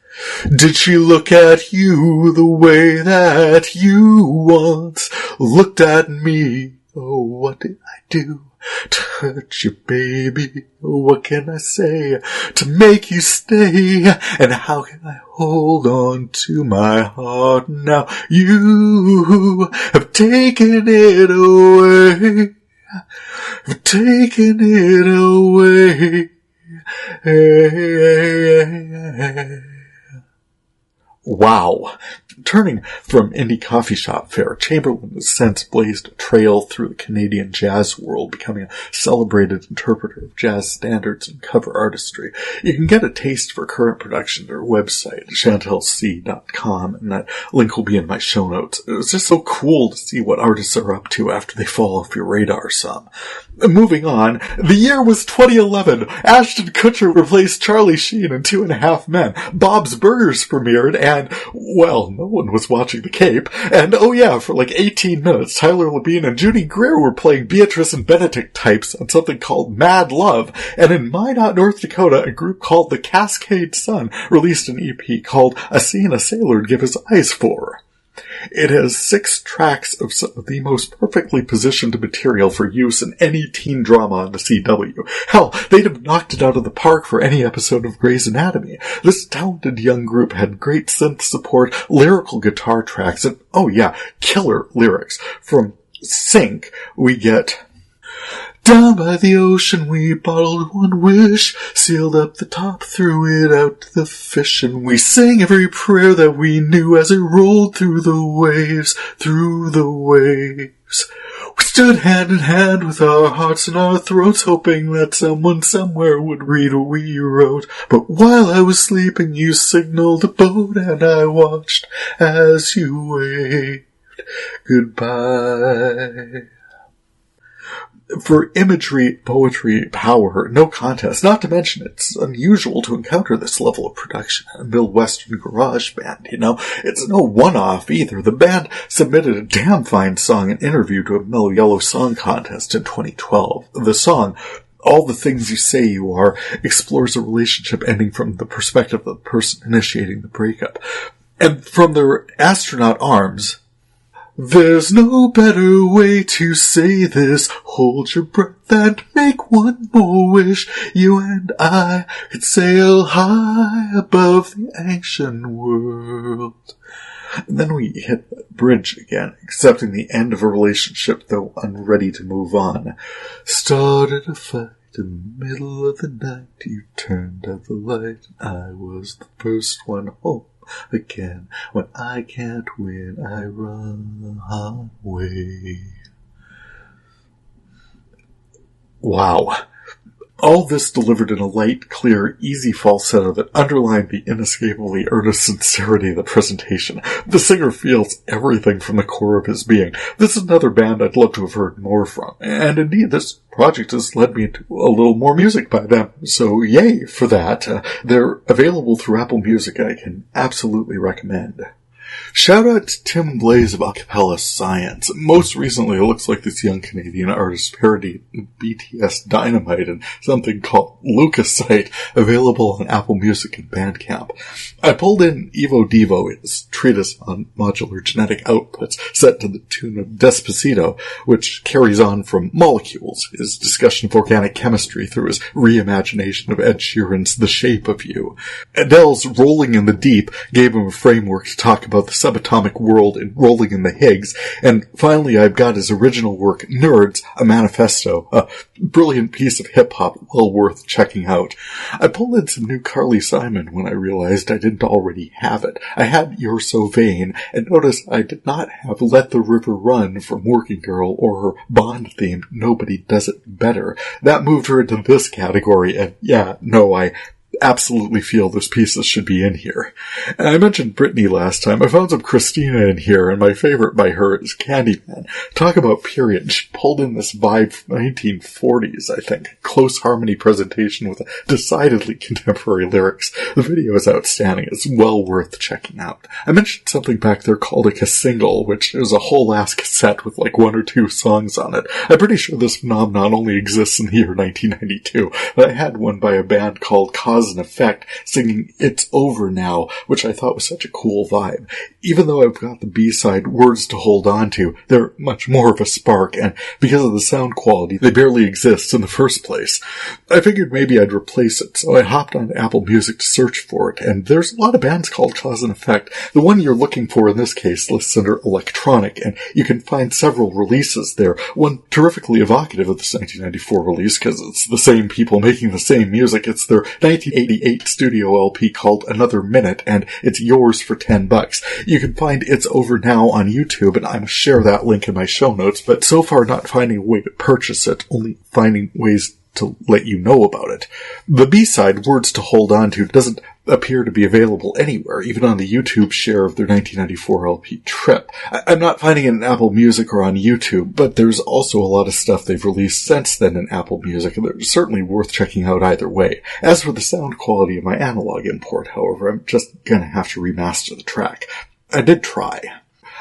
Did she look at you the way that you once looked at me? Oh, what did I do to hurt you, baby? What can I say to make you stay? And how can I hold on to my heart now? You have taken it away. Have taken it away. Wow. Turning from indie coffee shop fare, Chamberlain has since blazed a trail through the Canadian jazz world, becoming a celebrated interpreter of jazz standards and cover artistry. You can get a taste for current production at her website, chantelc.com, and that link will be in my show notes. It was just so cool to see what artists are up to after they fall off your radar some. Moving on, the year was 2011. Ashton Kutcher replaced Charlie Sheen in 2.5 Men. Bob's Burgers premiered, and, well, no one was watching The Cape. And, oh yeah, for like 18 minutes, Tyler Labine and Judy Greer were playing Beatrice and Benedict types on something called Mad Love. And in Minot, North Dakota, a group called the Cascade Sun released an EP called A Scene a Sailor'd Give His Eyes For. It has 6 tracks of some of the most perfectly positioned material for use in any teen drama on the CW. Hell, they'd have knocked it out of the park for any episode of Grey's Anatomy. This talented young group had great synth support, lyrical guitar tracks, and, oh yeah, killer lyrics. From Sync, we get... Down by the ocean we bottled one wish, sealed up the top, threw it out to the fish, and we sang every prayer that we knew as it rolled through the waves, through the waves. We stood hand in hand with our hearts in our throats, hoping that someone somewhere would read what we wrote. But while I was sleeping, you signaled a boat, and I watched as you waved goodbye. For imagery, poetry, power, no contest. Not to mention, it's unusual to encounter this level of production in a Midwestern garage band, you know. It's no one-off either. The band submitted a damn fine song and interview to a Mellow Yellow Song Contest in 2012. The song, All the Things You Say You Are, explores a relationship ending from the perspective of the person initiating the breakup. And from their astronaut arms... There's no better way to say this. Hold your breath and make one more wish. You and I could sail high above the ancient world. And then we hit the bridge again, accepting the end of a relationship, though unready to move on. Started a fight in the middle of the night. You turned out the light, and I was the first one home. Again, when I can't win, I run away. Wow. All this delivered in a light, clear, easy falsetto that underlined the inescapably earnest sincerity of the presentation. The singer feels everything from the core of his being. This is another band I'd love to have heard more from. And indeed, this project has led me to a little more music by them. So yay for that. They're available through Apple Music, and I can absolutely recommend. Shout out to Tim Blaze of Acapella Science. Most recently, it looks like this young Canadian artist parodied BTS Dynamite in something called Lucasite, available on Apple Music and Bandcamp. I pulled in Evo Devo, his treatise on modular genetic outputs, set to the tune of Despacito, which carries on from Molecules, his discussion of organic chemistry through his reimagination of Ed Sheeran's The Shape of You. Adele's Rolling in the Deep gave him a framework to talk about the subatomic world and Rolling in the Higgs, and finally I've got his original work, Nerds, a Manifesto, a brilliant piece of hip-hop well worth checking out. I pulled in some new Carly Simon when I realized I didn't already have it. I had You're So Vain, and notice I did not have Let the River Run from Working Girl or her Bond theme, Nobody Does It Better. That moved her into this category, and yeah, no, I absolutely feel those pieces should be in here. And I mentioned Britney last time. I found some Christina in here, and my favorite by her is Candyman. Talk about period. She pulled in this vibe from the 1940s, I think. Close harmony presentation with decidedly contemporary lyrics. The video is outstanding. It's well worth checking out. I mentioned something back there called a cassingle, which is a whole-ass cassette with like 1 or 2 songs on it. I'm pretty sure this phenomenon only exists in the year 1992, but I had one by a band called Cause and Effect singing It's Over Now, which I thought was such a cool vibe. Even though I've got the B-side Words to Hold On To, they're much more of a spark, and because of the sound quality, they barely exist in the first place. I figured maybe I'd replace it, so I hopped on Apple Music to search for it, and there's a lot of bands called Cause and Effect. The one you're looking for in this case lists under electronic, and you can find several releases there. One terrifically evocative of this 1994 release, because it's the same people making the same music. It's their 1988 studio LP called Another Minute, and it's yours for $10. You can find It's Over Now on YouTube, and I'm share that link in my show notes, but so far not finding a way to purchase it, only finding ways to let you know about it. The B-side, Words to Hold On To, doesn't appear to be available anywhere, even on the YouTube share of their 1994 LP Trip. I'm not finding it in Apple Music or on YouTube, but there's also a lot of stuff they've released since then in Apple Music, and they're certainly worth checking out either way. As for the sound quality of my analog import, however, I'm just gonna have to remaster the track. I did try.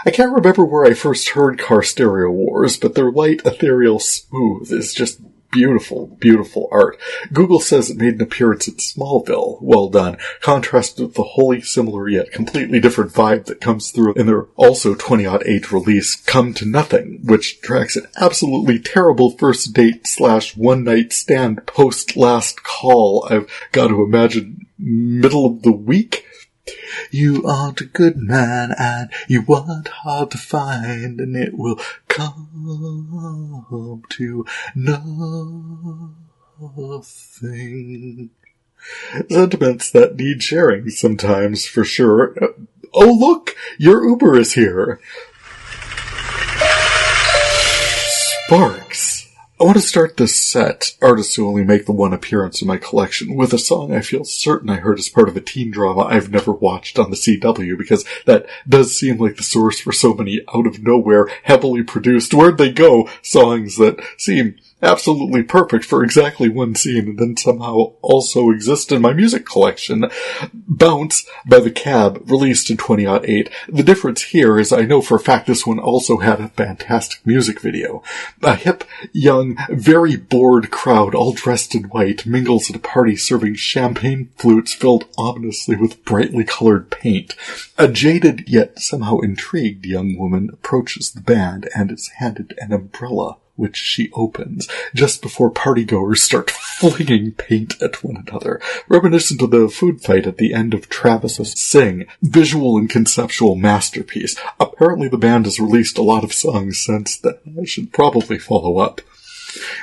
I can't remember where I first heard Car Stereo Wars, but their light, ethereal smooth is just beautiful, beautiful art. Google says it made an appearance in Smallville. Well done. Contrasted with the wholly similar yet completely different vibe that comes through in their also 2008 release, Come to Nothing, which tracks an absolutely terrible first date / one night stand post last call. I've got to imagine middle of the week? You aren't a good man, and you weren't hard to find, and it will come to nothing. Sentiments that need sharing sometimes, for sure. Oh, look! Your Uber is here! Sparks! I want to start this set, artists who only make the one appearance in my collection, with a song I feel certain I heard as part of a teen drama I've never watched on the CW, because that does seem like the source for so many out-of-nowhere, heavily produced, where'd they go songs that seem absolutely perfect for exactly one scene and then somehow also exist in my music collection. Bounce by The Cab, released in 2008. The difference here is I know for a fact this one also had a fantastic music video. A hip, young, very bored crowd all dressed in white mingles at a party serving champagne flutes filled ominously with brightly colored paint. A jaded yet somehow intrigued young woman approaches the band and is handed an umbrella, which she opens just before partygoers start flinging paint at one another, reminiscent of the food fight at the end of Travis's Sing. Visual and conceptual masterpiece. Apparently the band has released a lot of songs since then. I should probably follow up.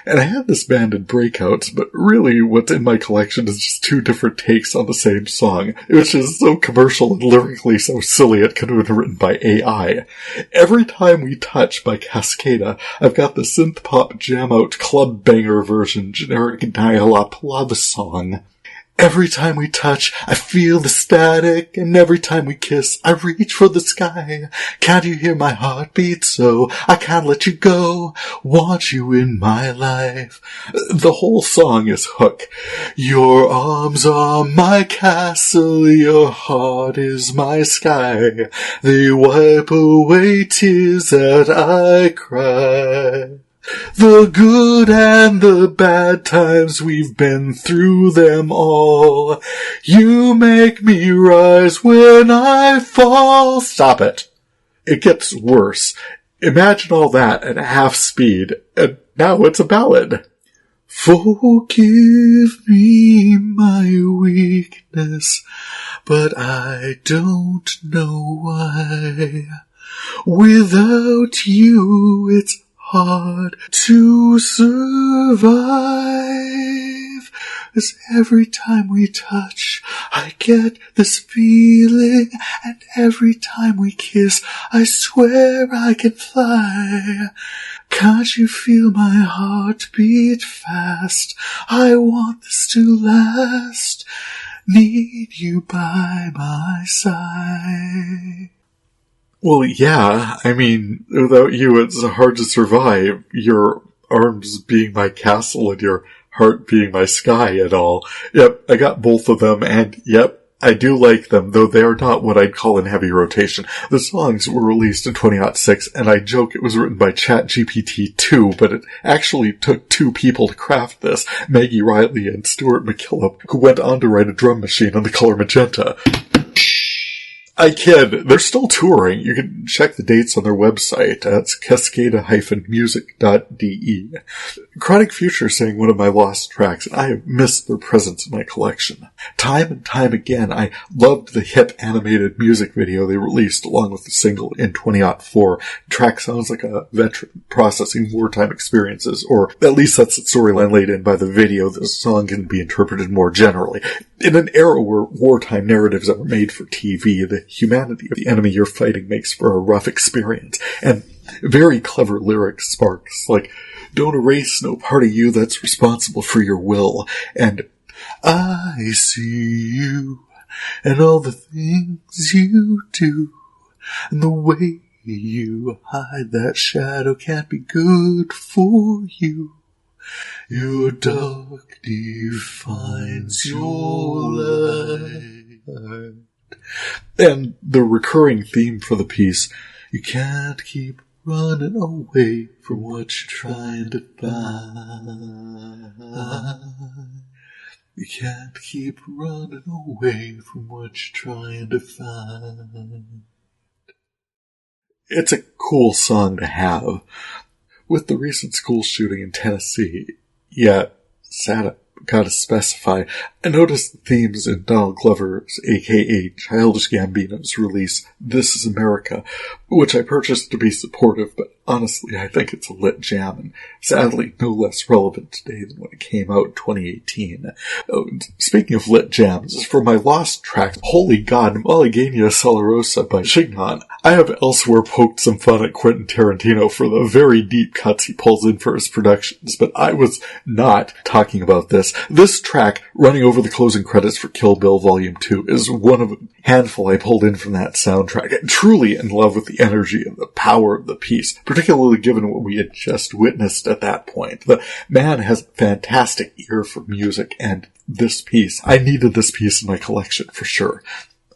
And I had this band in breakouts, but really what's in my collection is just 2 different takes on the same song, which is so commercial and lyrically so silly it could have been written by AI. Every Time We Touch by Cascada, I've got the synth-pop jam-out club banger version, generic dial-up love song. Every time we touch, I feel the static, and every time we kiss, I reach for the sky. Can't you hear my heartbeat so? I can't let you go. Want you in my life. The whole song is hook. Your arms are my castle, your heart is my sky. They wipe away tears that I cry. The good and the bad times, we've been through them all. You make me rise when I fall. Stop it. It gets worse. Imagine all that at half speed, and now it's a ballad. Forgive me my weakness, but I don't know why. Without you, it's hard to survive. As every time we touch, I get this feeling, and every time we kiss, I swear I can fly. Can't you feel my heart beat fast? I want this to last. need you by my side. Well, yeah, I mean, without you, it's hard to survive. Your arms being my castle and your heart being my sky and all. Yep, I got both of them, and yep, I do like them, though they are not what I'd call in heavy rotation. The songs were released in 2006, and I joke it was written by ChatGPT-2, but it actually took two people to craft this, Maggie Riley and Stuart McKillop, who went on to write a drum machine on the color magenta. I kid. They're still touring. You can check the dates on their website. That's cascada-music.de. Chronic Future sang one of my lost tracks, and I have missed their presence in my collection. Time and time again, I loved the hip animated music video they released along with the single in 2004. The track sounds like a veteran processing wartime experiences, or at least that's the storyline laid in by the video. The song can be interpreted more generally. In an era where wartime narratives are made for TV, the humanity of the enemy you're fighting makes for a rough experience. And very clever lyric sparks like, don't erase no part of you that's responsible for your will. And I see you and all the things you do and the way you hide that shadow can't be good for you. Your dark defines your light. And the recurring theme for the piece, you can't keep running away from what you're trying to find. You can't keep running away from what you're trying to find. It's a cool song to have. With the recent school shooting in Tennessee, yeah, sad, gotta specify, I noticed the themes in Donald Glover's, aka Childish Gambino's release, This Is America, which I purchased to be supportive, but honestly I think it's a lit jam, and sadly no less relevant today than when it came out in 2018. Oh, speaking of lit jams, for my lost track, Holy God, Malagueña Solarosa by Shignon, I have elsewhere poked some fun at Quentin Tarantino for the very deep cuts he pulls in for his productions, but I was not talking about this. This track, running over the closing credits for Kill Bill Volume 2, is one of a handful I pulled in from that soundtrack. I'm truly in love with the energy and the power of the piece, particularly given what we had just witnessed at that point. The man has a fantastic ear for music, and this piece, I needed this piece in my collection for sure.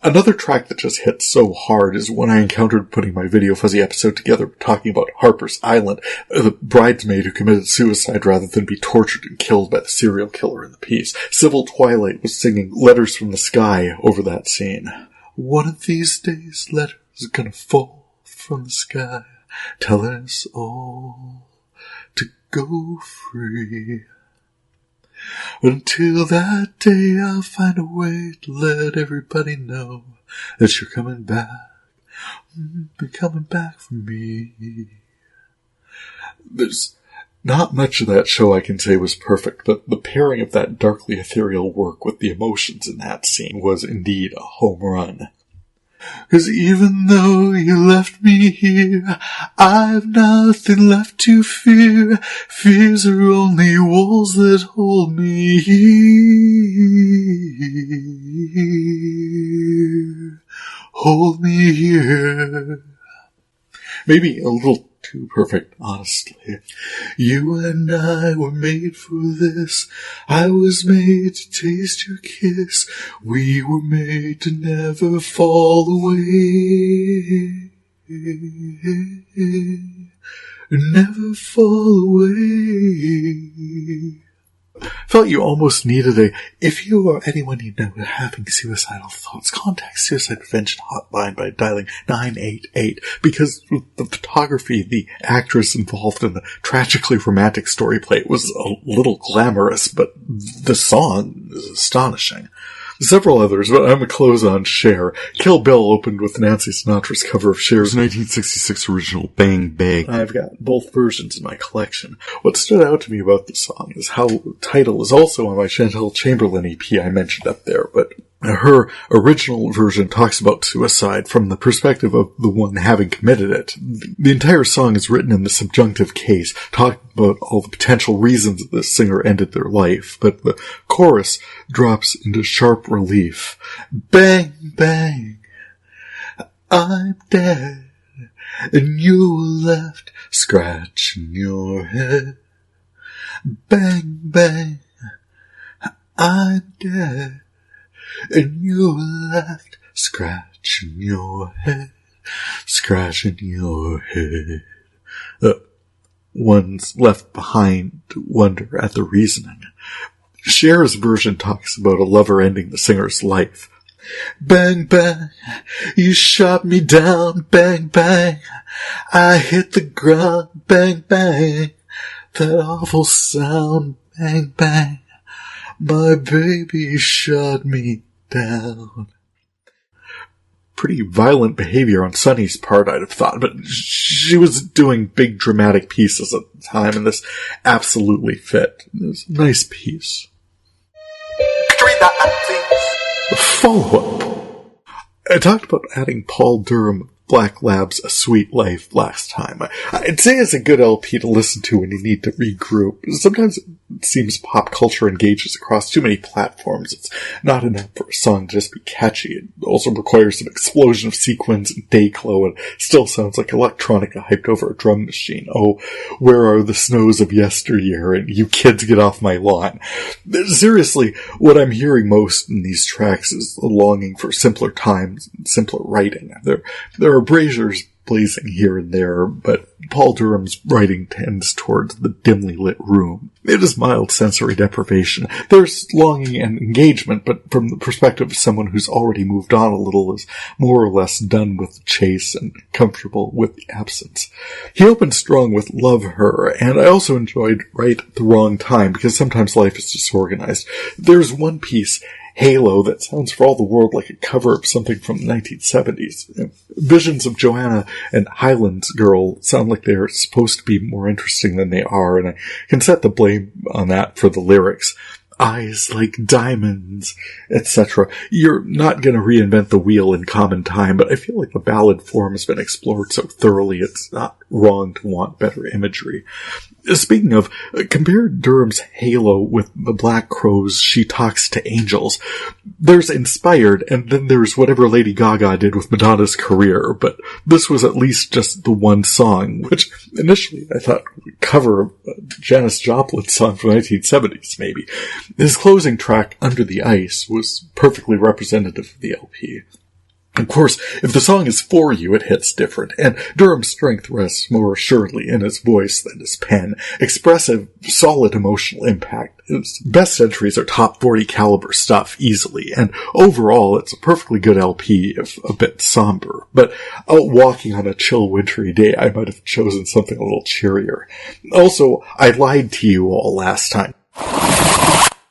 Another track that just hit so hard is one I encountered putting my VideoFuzzy episode together talking about Harper's Island, the bridesmaid who committed suicide rather than be tortured and killed by the serial killer in the piece. Sybil Twilight was singing Letters from the Sky over that scene. One of these days letters are gonna fall from the sky, telling us all to go free. But until that day, I'll find a way to let everybody know that you're coming back. You're coming back for me. There's not much of that show I can say was perfect, but the pairing of that darkly ethereal work with the emotions in that scene was indeed a home run. 'Cause even though you left me here, I've nothing left to fear. Fears are only walls that hold me here. Hold me here. Maybe a little too perfect, honestly. You and I were made for this. I was made to taste your kiss. We were made to never fall away. Never fall away. Felt you almost needed a, if you or anyone you know are having suicidal thoughts, contact Suicide Prevention Hotline by dialing 988, because the photography, the actress involved in the tragically romantic story play was a little glamorous, but the song is astonishing. Several others, but I'm going to close on Cher. Kill Bill opened with Nancy Sinatra's cover of Cher's 1966 original Bang Bang. I've got both versions in my collection. What stood out to me about the song is how the title is also on my Chantel Chamberlain EP I mentioned up there, but Her original version talks about suicide from the perspective of the one having committed it. The entire song is written in the subjunctive case, talking about all the potential reasons that the singer ended their life, but the chorus drops into sharp relief. Bang, bang, I'm dead, and you were left scratching your head. Bang, bang, I'm dead, and you were left scratching your head, scratching your head. One's left behind to wonder at the reasoning. Cher's version talks about a lover ending the singer's life. Bang, bang, you shot me down, bang, bang, I hit the ground, bang, bang, that awful sound, bang, bang, my baby shot me down. Pretty violent behavior on Sunny's part, I'd have thought, but she was doing big dramatic pieces at the time, and this absolutely fit. It was a nice piece. Follow-up. I talked about adding Paul Durham Black Lab's A Sweet Life last time. I'd say it's a good LP to listen to when you need to regroup. Sometimes it seems pop culture engages across too many platforms. It's not enough for a song to just be catchy. It also requires an explosion of sequins and day-glow, and still sounds like electronica hyped over a drum machine. Oh, where are the snows of yesteryear, and you kids get off my lawn. Seriously, what I'm hearing most in these tracks is a longing for simpler times and simpler writing. There are braziers blazing here and there, but Paul Durham's writing tends towards the dimly lit room. It is mild sensory deprivation. There's longing and engagement, but from the perspective of someone who's already moved on a little, is more or less done with the chase and comfortable with the absence. He opened strong with Love Her, and I also enjoyed Right at the Wrong Time, because sometimes life is disorganized. There's one piece, Halo, that sounds for all the world like a cover of something from the 1970s. Visions of Joanna and Highlands Girl sound like they're supposed to be more interesting than they are, and I can set the blame on that for the lyrics. Eyes like diamonds, etc. You're not going to reinvent the wheel in common time, but I feel like the ballad form has been explored so thoroughly it's not wrong to want better imagery. Speaking of, compare Durham's Halo with the Black Crowes' She Talks to Angels. There's Inspired, and then there's whatever Lady Gaga did with Madonna's Career, but this was at least just the one song, which initially I thought would cover a Janis Joplin song from the 1970s, maybe. His closing track, Under the Ice, was perfectly representative of the LP. Of course, if the song is for you, it hits different, and Durham's strength rests more assuredly in his voice than his pen. Expressive, solid emotional impact. His best entries are top 40 caliber stuff, easily, and overall it's a perfectly good LP, if a bit somber. But out walking on a chill wintry day, I might have chosen something a little cheerier. Also, I lied to you all last time.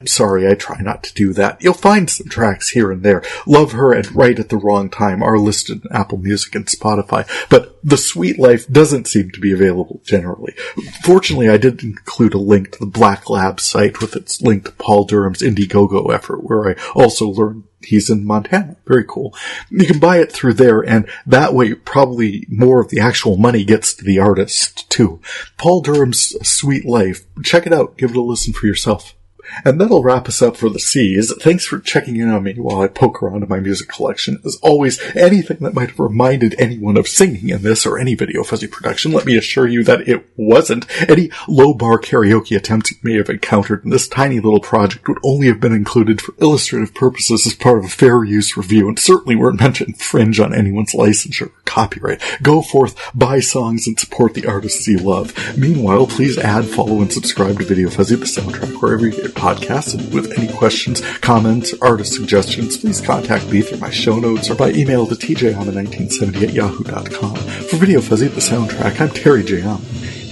I'm sorry, I try not to do that. You'll find some tracks here and there. Love Her and Right at the Wrong Time are listed in Apple Music and Spotify, but The Sweet Life doesn't seem to be available generally. Fortunately, I did include a link to the Black Lab site with its link to Paul Durham's Indiegogo effort, where I also learned he's in Montana. Very cool. You can buy it through there, and that way probably more of the actual money gets to the artist, too. Paul Durham's Sweet Life. Check it out. Give it a listen for yourself. And that'll wrap us up for the C's. Thanks for checking in on me while I poke around in my music collection. As always, anything that might have reminded anyone of singing in this or any VideoFuzzy production, let me assure you that it wasn't. Any low-bar karaoke attempts you may have encountered in this tiny little project would only have been included for illustrative purposes as part of a fair use review, and certainly weren't meant to infringe on anyone's licensure or copyright. Go forth, buy songs, and support the artists you love. Meanwhile, please add, follow, and subscribe to VideoFuzzy the Soundtrack wherever you get podcasts, and with any questions, comments, or artist suggestions, please contact me through my show notes or by email to tjama1970@yahoo.com. For VideoFuzzy the Soundtrack, I'm Terry J. Aman.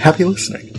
Happy listening.